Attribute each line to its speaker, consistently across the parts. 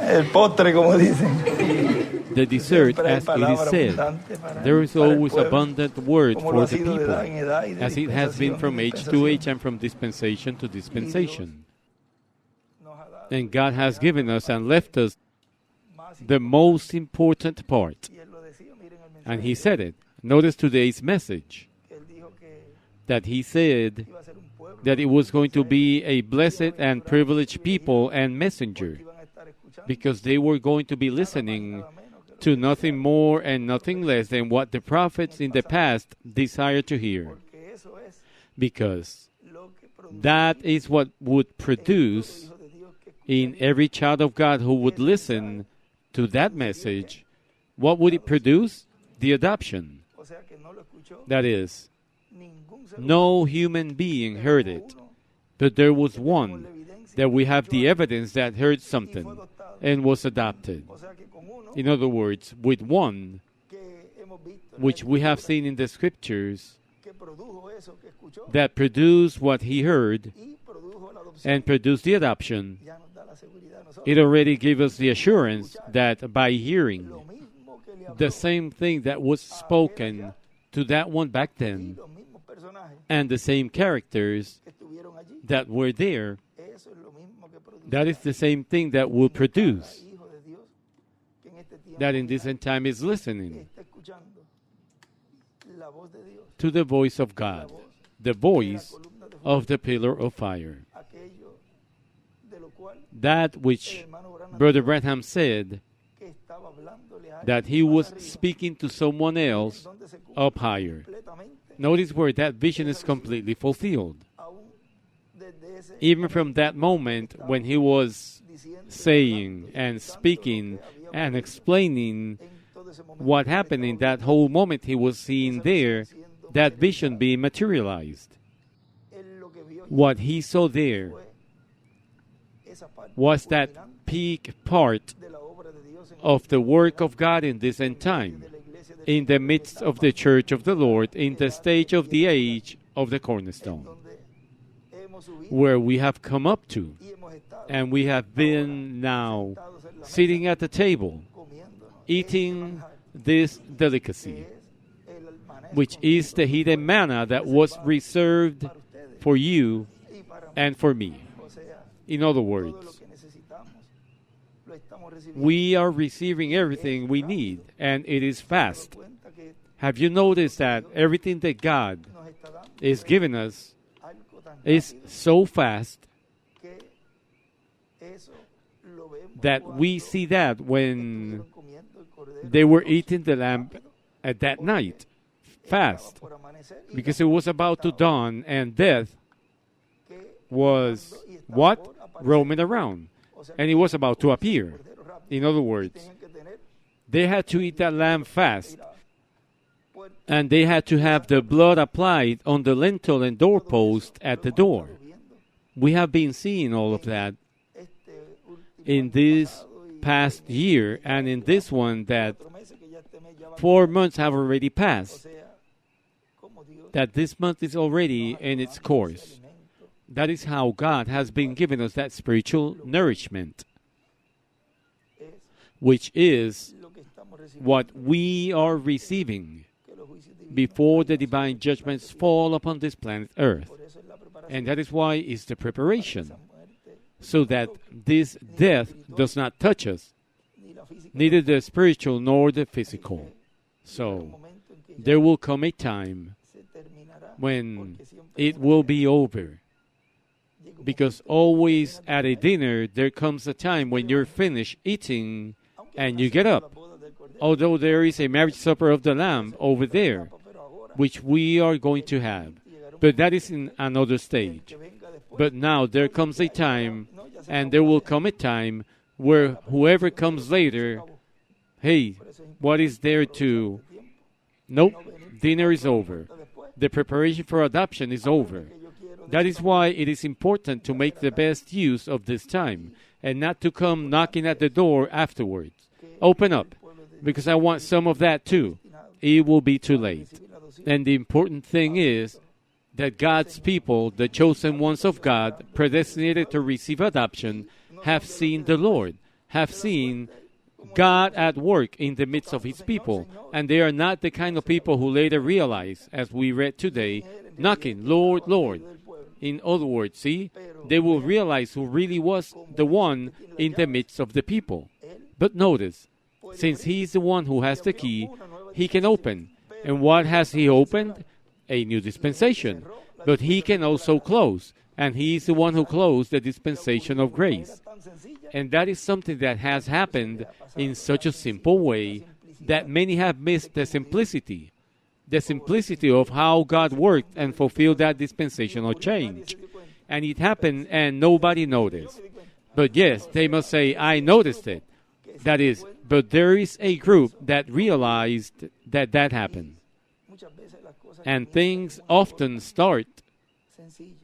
Speaker 1: El postre, como dicen.
Speaker 2: The dessert,
Speaker 1: Siempre hay
Speaker 2: as it is
Speaker 1: palabra
Speaker 2: said,
Speaker 1: abundante para-
Speaker 2: there is
Speaker 1: para el
Speaker 2: always
Speaker 1: pueblo,
Speaker 2: abundant word
Speaker 1: como lo
Speaker 2: for
Speaker 1: ha
Speaker 2: the
Speaker 1: sido de
Speaker 2: people,
Speaker 1: edad en edad y de
Speaker 2: as it has been
Speaker 1: dispensación
Speaker 2: from
Speaker 1: en
Speaker 2: age to
Speaker 1: dispensación.
Speaker 2: age and from dispensation to dispensation.
Speaker 1: Nos ha dado
Speaker 2: And God has given us and left us the most important part.
Speaker 1: y él lo decía, miren el mensaje
Speaker 2: And He said it. Notice today's message,
Speaker 1: que él dijo que
Speaker 2: that He said
Speaker 1: iba a ser un pueblo
Speaker 2: that it was going to be a blessed and privileged people and messenger,
Speaker 1: que iban a estar escuchando
Speaker 2: because they were going to be listening
Speaker 1: nada menos que lo
Speaker 2: to nothing more and nothing less than what the prophets in the past desired to hear,
Speaker 1: porque eso es
Speaker 2: because
Speaker 1: lo que produce
Speaker 2: that is what would produce
Speaker 1: hijo de Dios que
Speaker 2: in every child of God who would listen to that message. What would it produce? The adoption.
Speaker 1: o sea que no lo escuchó
Speaker 2: That is,
Speaker 1: ningún ser
Speaker 2: no human being heard it,
Speaker 1: uno
Speaker 2: but there was one that we have the evidence that heard something and was adopted.
Speaker 1: o sea que con uno
Speaker 2: In other words, with one,
Speaker 1: que hemos visto en la
Speaker 2: which we have
Speaker 1: Escritura,
Speaker 2: seen in the scriptures,
Speaker 1: que produjo eso que escuchó
Speaker 2: that produced what he heard
Speaker 1: y produjo la adopción
Speaker 2: and produced the adoption,
Speaker 1: ya nos da la seguridad a nosotros.
Speaker 2: it already gave us the assurance that by hearing
Speaker 1: Lo mismo que le habló
Speaker 2: the same thing that was spoken to that one back
Speaker 1: y
Speaker 2: then,
Speaker 1: los mismos personajes
Speaker 2: and the same characters
Speaker 1: que estuvieron allí,
Speaker 2: that were there,
Speaker 1: eso es lo mismo que produjo
Speaker 2: that is the same thing that will produce,
Speaker 1: hijo de Dios que en este tiempo
Speaker 2: that in this end time is listening
Speaker 1: está escuchando la voz de Dios,
Speaker 2: to the voice of God, the voice of the pillar of fire.
Speaker 1: aquello de lo cual
Speaker 2: That
Speaker 1: el
Speaker 2: which
Speaker 1: hermano Branham
Speaker 2: Brother Branham said,
Speaker 1: que estaba hablándole a él
Speaker 2: that he
Speaker 1: más
Speaker 2: was
Speaker 1: arriba,
Speaker 2: speaking to someone else
Speaker 1: donde se cumple
Speaker 2: up higher.
Speaker 1: completamente,
Speaker 2: Notice where that vision is completely fulfilled.
Speaker 1: aún desde ese
Speaker 2: Even from that moment when he was
Speaker 1: diciendo,
Speaker 2: saying and speaking and explaining
Speaker 1: en todo ese momento
Speaker 2: what happened in that whole moment he was seeing there, that vision being materialized.
Speaker 1: él lo que vio
Speaker 2: What he saw there
Speaker 1: fue esa parte
Speaker 2: was that
Speaker 1: culminante
Speaker 2: peak part
Speaker 1: de la obra de Dios en
Speaker 2: of the work of God in this end time,
Speaker 1: la iglesia de
Speaker 2: in the midst of the church of the Lord, in the stage of the age of the cornerstone,
Speaker 1: donde hemos subido
Speaker 2: where we have come up to,
Speaker 1: y hemos estado
Speaker 2: and we have been now
Speaker 1: sentados en la mesa
Speaker 2: sitting at the table,
Speaker 1: comiéndonos
Speaker 2: eating this delicacy,
Speaker 1: es el maná
Speaker 2: which is the hidden manna that was reserved
Speaker 1: para ustedes
Speaker 2: for you
Speaker 1: y para mí.
Speaker 2: and for me.
Speaker 1: O sea,
Speaker 2: In other
Speaker 1: todo lo
Speaker 2: words,
Speaker 1: que necesitamos lo estamos recibiendo.
Speaker 2: we are receiving everything we need, and it is fast.
Speaker 1: Cuenta que
Speaker 2: Have you noticed that everything that God
Speaker 1: nos está dando
Speaker 2: is giving us
Speaker 1: algo tan
Speaker 2: is
Speaker 1: rápido
Speaker 2: so fast
Speaker 1: que eso lo vemos
Speaker 2: that
Speaker 1: cuando
Speaker 2: we see that when
Speaker 1: estuvieron comiendo el cordero
Speaker 2: they were eating the lamb at that night, fast,
Speaker 1: por amanecer y
Speaker 2: because it was about to dawn and death
Speaker 1: que
Speaker 2: was what? Roaming around. And it was about to appear.
Speaker 1: cordero rápido
Speaker 2: In other words,
Speaker 1: tenían que tener
Speaker 2: they had to eat that lamb fast,
Speaker 1: mira, puerto
Speaker 2: and they had to have the blood applied on the lintel and doorpost at the door.
Speaker 1: viendo
Speaker 2: We have been seeing all of that
Speaker 1: este último
Speaker 2: in
Speaker 1: año
Speaker 2: this
Speaker 1: pasado y
Speaker 2: past year, and in this one that
Speaker 1: 4 meses que ya este mes ya va
Speaker 2: 4 months have already
Speaker 1: o
Speaker 2: passed,
Speaker 1: sea como Dios
Speaker 2: that this month is already in its course.
Speaker 1: alimento
Speaker 2: That is how God has been giving us that spiritual nourishment,
Speaker 1: es
Speaker 2: which is
Speaker 1: lo que estamos recibiendo
Speaker 2: what we are receiving
Speaker 1: que los juicios divinos
Speaker 2: before the divine judgments fall upon this planet Earth.
Speaker 1: por eso es la preparación
Speaker 2: And that is why it's the preparation,
Speaker 1: esa muerte
Speaker 2: so that this death does not touch us,
Speaker 1: ni la física
Speaker 2: neither the spiritual nor the physical.
Speaker 1: un
Speaker 2: So
Speaker 1: momento en que ya
Speaker 2: there will come a time
Speaker 1: se terminará
Speaker 2: when
Speaker 1: porque siempre
Speaker 2: it
Speaker 1: es
Speaker 2: will be over.
Speaker 1: llega un
Speaker 2: Because
Speaker 1: momento
Speaker 2: always at a dinner, there comes a time when you're finished eating
Speaker 1: aunque
Speaker 2: and
Speaker 1: no
Speaker 2: you
Speaker 1: sea
Speaker 2: get
Speaker 1: la
Speaker 2: up.
Speaker 1: boda del cordero,
Speaker 2: Although there is a marriage supper of the Lamb over there,
Speaker 1: pero ahora
Speaker 2: which we are going to have.
Speaker 1: llegará un
Speaker 2: But that is in another stage.
Speaker 1: que venga después
Speaker 2: But now there comes a time,
Speaker 1: no ya se
Speaker 2: and
Speaker 1: acabó
Speaker 2: there will
Speaker 1: la cena.
Speaker 2: come a time where whoever comes later, hey,
Speaker 1: Por eso es
Speaker 2: what is there to?
Speaker 1: tiempo
Speaker 2: Nope, dinner is over.
Speaker 1: después
Speaker 2: The preparation for adoption is over.
Speaker 1: que yo quiero
Speaker 2: That is why it is important to make the best use of this time and not to come knocking at the door afterwards. Open up, because I want some of that too. It will be too late.
Speaker 1: recibir la adopción
Speaker 2: And the important thing is that God's people, the chosen ones of God, predestinated to receive adoption, have seen the Lord. have seen God at work in the midst of his people. And they are not the kind of people who later realize, as we read today, knocking, Lord, Lord. In other words, see, they will realize who really was the one in the midst of the people. But notice, since he is the one who has the key, he can open. And what has he opened? A new dispensation. But he can also close. And he is the one who closed the dispensation of grace. And that is something that has happened in such a simple way that many have missed the simplicity of how God worked and fulfilled that dispensational change. And it happened and nobody noticed. But yes, they must say, I noticed it. That is, but there is a group that realized that that happened. And things often start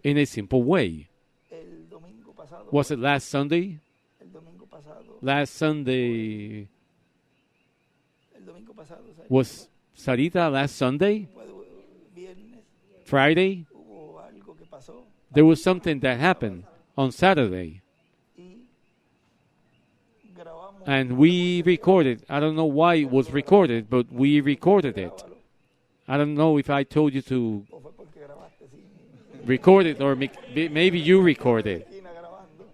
Speaker 2: in a simple way. Was it last Sunday? Last Sunday was Sarita last Sunday? Friday? There was something that happened on Saturday. And we recorded. I don't know why it was recorded, but we recorded it. I don't know if I told you to record it or maybe you recorded.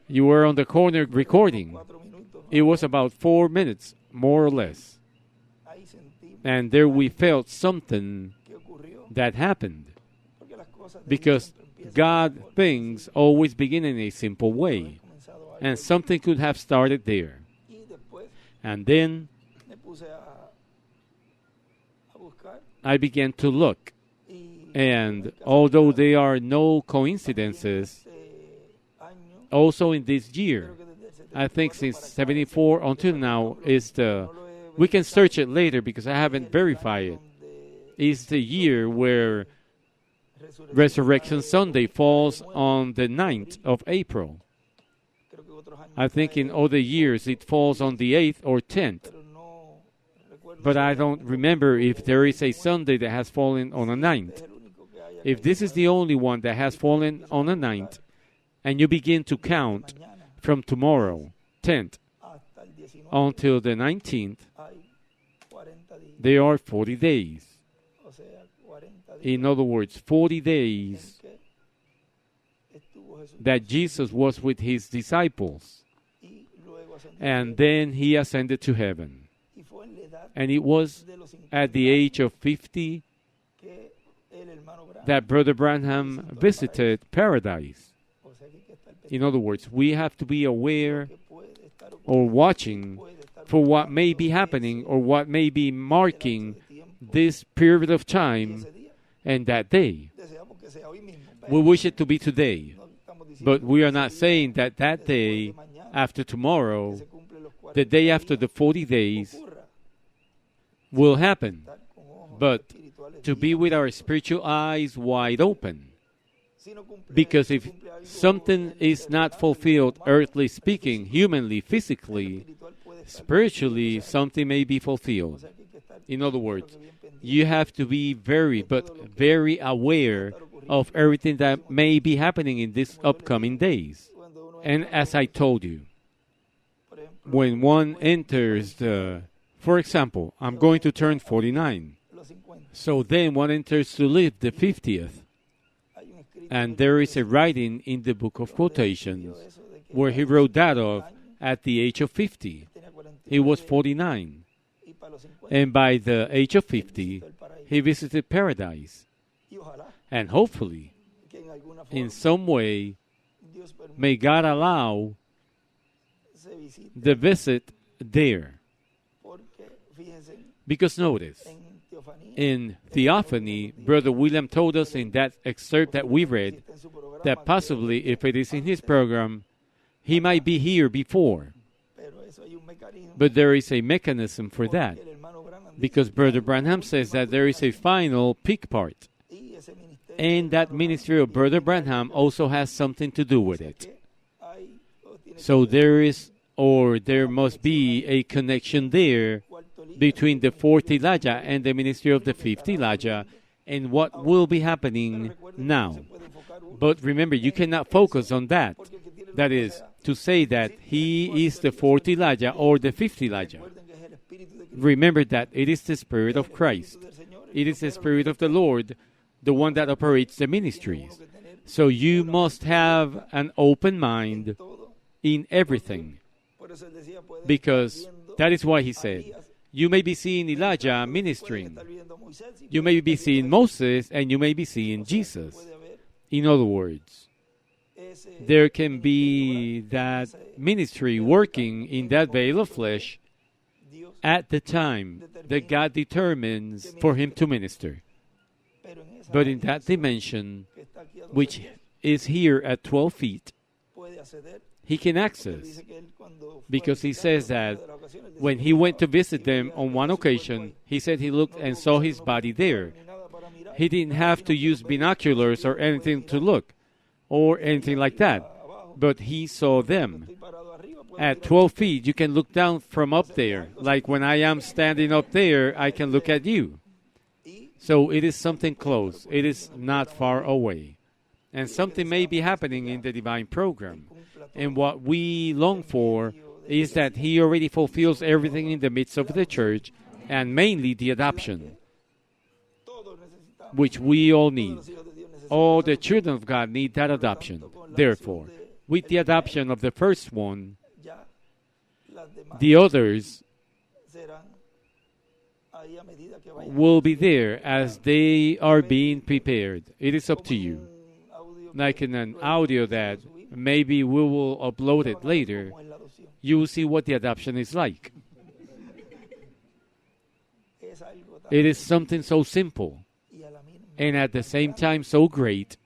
Speaker 2: You were on the corner recording. It was about 4 minutes, more or less. And there we felt something that happened. Because God things always begin in a simple way. And something could have started there. And then I began to look. And although there are no coincidences, also in this year, I think since 74 until now, is we can search it later because I haven't verified it, is the year where Resurrection Sunday falls on the 9th of April. I think in other years it falls on the 8th or 10th. But I don't remember if there is a Sunday that has fallen on the 9th. If this is the only one that has fallen on the 9th, and you begin to count from tomorrow, 10th, until the 19th, there are 40 days. In other words, 40 days that Jesus was with his disciples. And then he ascended to heaven. And it was at the age of 50 that Brother Branham visited paradise. In other words, we have to be aware or watching for what may be happening or what may be marking this period of time and that day. We wish it to be today, but we are not saying that that day after tomorrow, the day after the 40 days, will happen. But to be with our spiritual eyes wide open. Because if something is not fulfilled, earthly speaking, humanly, physically, spiritually, something may be fulfilled. In other words, you have to be very, but very aware of everything that may be happening in these upcoming days. And as I told you, when one enters for example, I'm going to turn 49. So then one enters to live the 50th. And there is a writing in the book of quotations where he wrote that of at the age of 50. He was 49. And by the age of 50, he visited paradise. And hopefully, in some way, may God allow the visit there. Because notice, in Theophany, Brother William told us in that excerpt that we read that possibly, if it is in his program, he might be here before. But there is a mechanism for that, because Brother Branham says that there is a final peak part, and that ministry of Brother Branham also has something to do with it. So there is, or there must be, a connection there between the fourth Elijah and the ministry of the fifth Elijah and what will be happening now. But remember, you cannot focus on that. That is, to say that he is the fourth Elijah or the fifth Elijah.
Speaker 1: Recuerden que es el Espíritu de Cristo.
Speaker 2: Remember that it is the Spirit of Christ. It is the Spirit of the Lord, the one that operates the ministries. So you must have an open mind
Speaker 1: Todo.
Speaker 2: in everything,
Speaker 1: Por eso él decía, pueden
Speaker 2: because
Speaker 1: estar viendo
Speaker 2: that is why he
Speaker 1: a
Speaker 2: said,
Speaker 1: Elías,
Speaker 2: you may be seeing Elijah
Speaker 1: pueden
Speaker 2: ministering,
Speaker 1: estar viendo a Moisés, y
Speaker 2: you
Speaker 1: pueden
Speaker 2: may be
Speaker 1: estar
Speaker 2: seeing
Speaker 1: viendo
Speaker 2: Moses, and you may be seeing
Speaker 1: a Jesús.
Speaker 2: Jesus.
Speaker 1: Puede haber
Speaker 2: In other words,
Speaker 1: ese
Speaker 2: there can be that ministry working in that veil of flesh
Speaker 1: Dios,
Speaker 2: at the time that God determines for him to minister.
Speaker 1: pero en esa
Speaker 2: But in that
Speaker 1: dimensión
Speaker 2: dimension,
Speaker 1: que está aquí a 12
Speaker 2: which
Speaker 1: pies,
Speaker 2: is here at 12 feet,
Speaker 1: puede acceder.
Speaker 2: he can
Speaker 1: Él
Speaker 2: access.
Speaker 1: dice que él cuando fue a
Speaker 2: Because he
Speaker 1: visitarlos
Speaker 2: says
Speaker 1: en una
Speaker 2: that
Speaker 1: de las ocasiones, decía
Speaker 2: when
Speaker 1: que
Speaker 2: he went to
Speaker 1: estaba
Speaker 2: visit
Speaker 1: y
Speaker 2: them
Speaker 1: veía
Speaker 2: on
Speaker 1: que
Speaker 2: one
Speaker 1: su cuerpo
Speaker 2: occasion,
Speaker 1: ahí.
Speaker 2: he said he looked
Speaker 1: No
Speaker 2: and
Speaker 1: tuvo
Speaker 2: saw
Speaker 1: que
Speaker 2: his
Speaker 1: usar
Speaker 2: body
Speaker 1: binoculares
Speaker 2: there.
Speaker 1: ni nada para mirar,
Speaker 2: He didn't have to
Speaker 1: sino que
Speaker 2: use
Speaker 1: lo veía,
Speaker 2: binoculars or
Speaker 1: lo puede
Speaker 2: anything to
Speaker 1: mirar.
Speaker 2: look or anything like that,
Speaker 1: Abajo,
Speaker 2: but he saw them.
Speaker 1: estoy parado arriba, puedo
Speaker 2: At
Speaker 1: mirar
Speaker 2: 12 feet, you can look down from up there. Like when I am standing up there, I can look at you.
Speaker 1: y
Speaker 2: So it is something close. It is not far away. And something may be happening in the divine program. And what we long for is that he already fulfills everything in the midst of the church, and mainly the adoption,
Speaker 1: todos necesitamos,
Speaker 2: which we all need.
Speaker 1: los hijos de Dios necesitan.
Speaker 2: All the children of God need that adoption. Therefore, with the adoption of the first one,
Speaker 1: Ya las demás
Speaker 2: the others
Speaker 1: serán ahí a medida que vayan.
Speaker 2: will be there as they are being prepared. It is up to you.
Speaker 1: Un audio
Speaker 2: Like in an audio that maybe we will upload it later,
Speaker 1: como es la adopción.
Speaker 2: you will see what the adoption is like.
Speaker 1: Es algo tan
Speaker 2: It is something so simple
Speaker 1: y a la misma
Speaker 2: and at the same time so great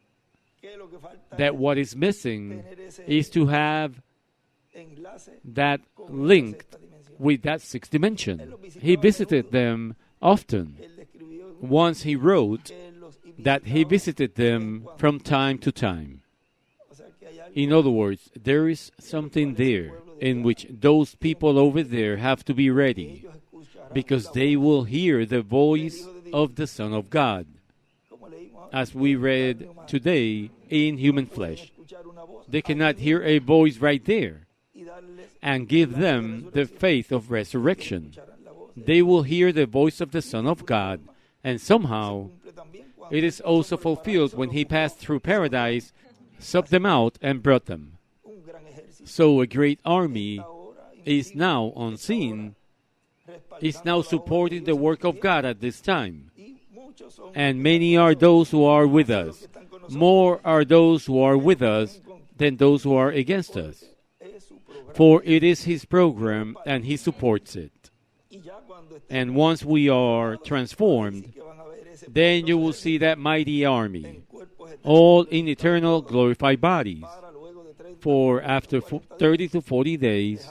Speaker 1: que lo que falta
Speaker 2: that
Speaker 1: es
Speaker 2: what is missing
Speaker 1: tener ese
Speaker 2: is to have
Speaker 1: enlace
Speaker 2: that
Speaker 1: con
Speaker 2: linked
Speaker 1: esta dimensión.
Speaker 2: with that sixth dimension. He visited them often.
Speaker 1: Él describió
Speaker 2: Once he wrote
Speaker 1: que él los
Speaker 2: that he
Speaker 1: visitaba
Speaker 2: visited them from time to time.
Speaker 1: O sea, que hay algo
Speaker 2: In other words, there is something there in which those people over there have to be ready,
Speaker 1: ellos escucharán
Speaker 2: because
Speaker 1: la
Speaker 2: they
Speaker 1: voz,
Speaker 2: will hear the voice of the Son of God,
Speaker 1: como leímos
Speaker 2: as we read today, in human flesh.
Speaker 1: escuchar una voz
Speaker 2: They cannot hear a voice right there
Speaker 1: y darles
Speaker 2: and give them the faith of resurrection.
Speaker 1: escucharán la voz.
Speaker 2: They will hear the voice of the Son of God, and somehow
Speaker 1: Cumple también cuando
Speaker 2: it is also fulfilled when he passed through paradise, sucked them out, and brought them.
Speaker 1: un gran ejército
Speaker 2: So a great army
Speaker 1: ahora
Speaker 2: is now on scene, is now supporting the work of God at this time.
Speaker 1: y muchos son
Speaker 2: And many are those who are with us. More are those who are with us than those who are against us.
Speaker 1: es su programa.
Speaker 2: For it is his program and he supports it.
Speaker 1: Y ya cuando estén
Speaker 2: And once we are transformed,
Speaker 1: que van a ver ese
Speaker 2: then you will see that mighty army,
Speaker 1: cuerpo
Speaker 2: all in eternal glorified bodies.
Speaker 1: para luego de 30
Speaker 2: For after 30 to 40 days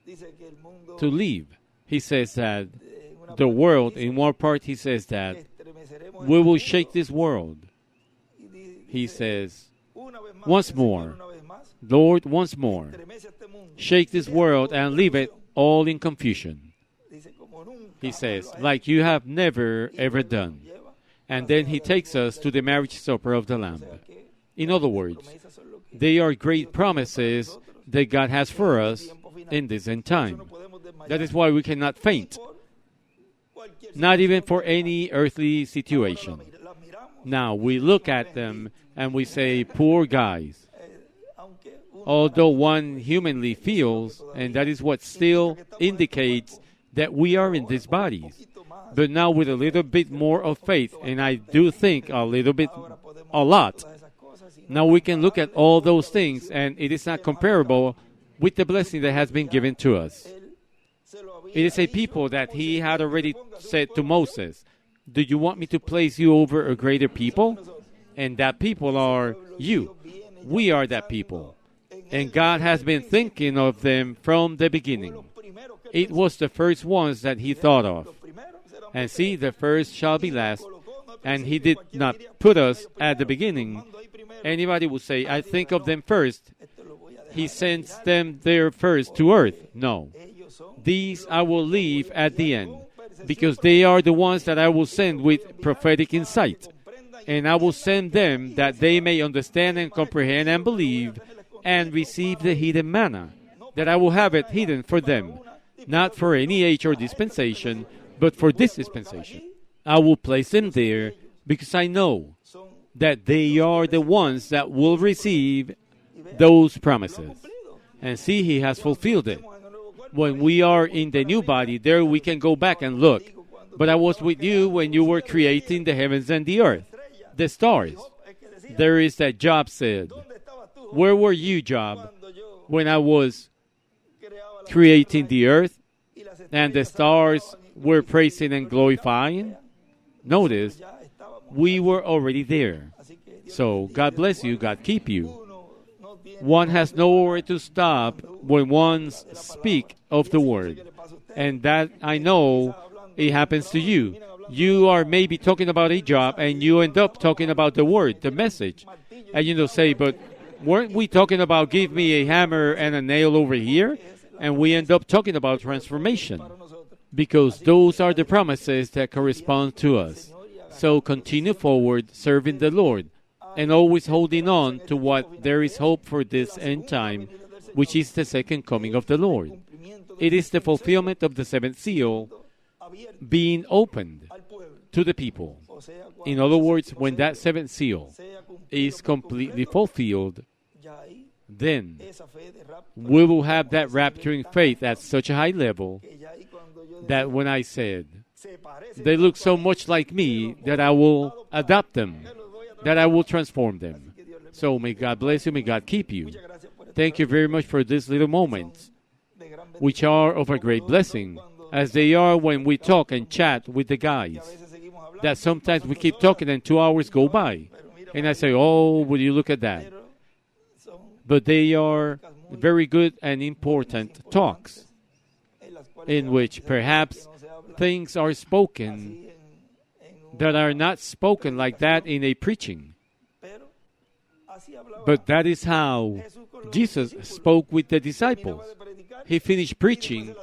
Speaker 1: dice que el mundo
Speaker 2: to leave, he says that
Speaker 1: en una
Speaker 2: the world, in one part he says that
Speaker 1: estremeceremos
Speaker 2: we will shake this world.
Speaker 1: y di-
Speaker 2: He says,
Speaker 1: una vez más,
Speaker 2: once
Speaker 1: el Señor
Speaker 2: more,
Speaker 1: una vez más
Speaker 2: Lord, once more,
Speaker 1: estremece este mundo.
Speaker 2: shake this world and leave it all in confusion.
Speaker 1: Dice como nunca
Speaker 2: He says,
Speaker 1: lo ha
Speaker 2: like you have never ever done.
Speaker 1: hecho. Lleva
Speaker 2: And then he takes us to the marriage supper of the Lamb.
Speaker 1: que
Speaker 2: In other words,
Speaker 1: promesas son lo que
Speaker 2: they are great promises that God has for us in this end time.
Speaker 1: no podemos desmayar
Speaker 2: That is why we cannot faint,
Speaker 1: por cualquier
Speaker 2: not even for any earthly situation.
Speaker 1: la miramos,
Speaker 2: Now we look at them and we say, poor guys.
Speaker 1: aunque uno
Speaker 2: Although one humanly feels, and that is what still indicates that we are in these bodies.
Speaker 1: poquito más
Speaker 2: But now with a little bit more of faith, and I do think a little bit, a lot,
Speaker 1: todas esas cosas y
Speaker 2: now we can look at all those things, and it is not comparable with the blessing that has been given to us.
Speaker 1: él se lo había
Speaker 2: It is a people that he had already said to Moses, do you want me to place you over a greater people? And that people are you. We are that people. And God has been thinking of them from the beginning.
Speaker 1: primero que
Speaker 2: It was the first ones that he thought of.
Speaker 1: primero será
Speaker 2: And see, the first shall be last. And he did not put us at the beginning. Anybody would say, I think of them first.
Speaker 1: esto lo voy a dejar.
Speaker 2: He sends them there first to earth. No.
Speaker 1: Ellos son
Speaker 2: These I will leave at the end, because they are the ones that I will send with prophetic insight. And I will send them that they may understand and comprehend and believe and receive the hidden manna, that I will have it hidden for them, not for any age or dispensation, but for this dispensation. I will place them there because I know that they are the ones that will receive those promises. And see, he has fulfilled it. When we are in the new body, there we can go back and look. But I was with you when you were creating the heavens and the earth, the stars. There is that Job said, where were you, Job, when I was creating the earth and the stars were praising and glorifying? Notice, we were already there. So God bless you, God keep you. One has nowhere to stop when one speaks of the word. And that I know it happens to you. You are maybe talking about a job and you end up talking about the word, the message. And say, but weren't we talking about give me a hammer and a nail over here? And we end up talking about transformation. Because those are the promises that correspond to us. So continue forward serving the Lord and always holding on to what there is hope for this end time, which is the second coming of the Lord. It is the fulfillment of the seventh seal being opened to the people. In other words, when that seventh seal is completely fulfilled, then we will have that rapturing faith at such a high level that when I said, they look so much like me that I will adopt them, that I will transform them. So may God bless you, may God keep you. Thank you very much for these little moments, which are of a great blessing, as they are when we talk and chat with the guys. That sometimes we keep talking and 2 hours go by. And I say, oh, will you look at that? But they are very good and important talks, in which perhaps things are spoken that are not spoken like that in a preaching. But that is how Jesus spoke with the disciples. He finished preaching,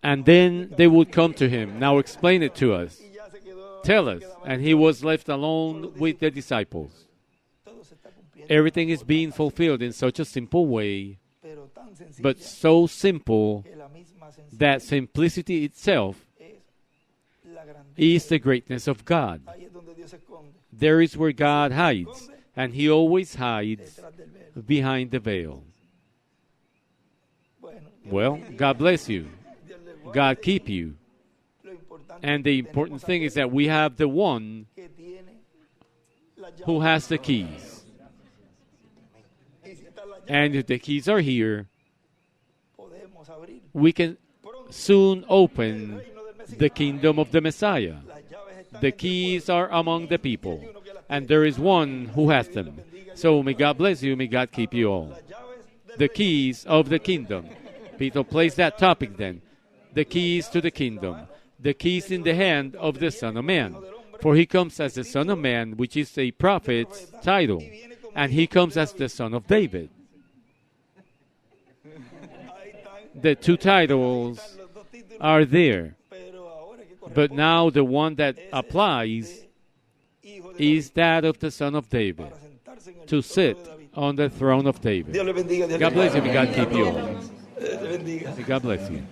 Speaker 2: and then they would come to him. Now explain it to us. Tell us. And he was left alone with the disciples. Everything is being fulfilled in such a simple way, but so simple that simplicity itself is the greatness of God. There is where God hides, and he always hides behind the veil. Well, God bless you. God keep you. And the important thing is that we have the one who has the keys. And if the keys are here, we can soon open the kingdom of the Messiah. The keys are among the people, and there is one who has them. So may God bless you, may God keep you all. The keys of the kingdom. Peter, place that topic then. The keys to the kingdom. The keys in the hand of the Son of Man. For he comes as the Son of Man, which is a prophet's title, and he comes as the Son of David. The two titles are there. But now the one that applies is that of the Son of David, to sit on the throne of David. God bless you. May God keep you all. May God bless you.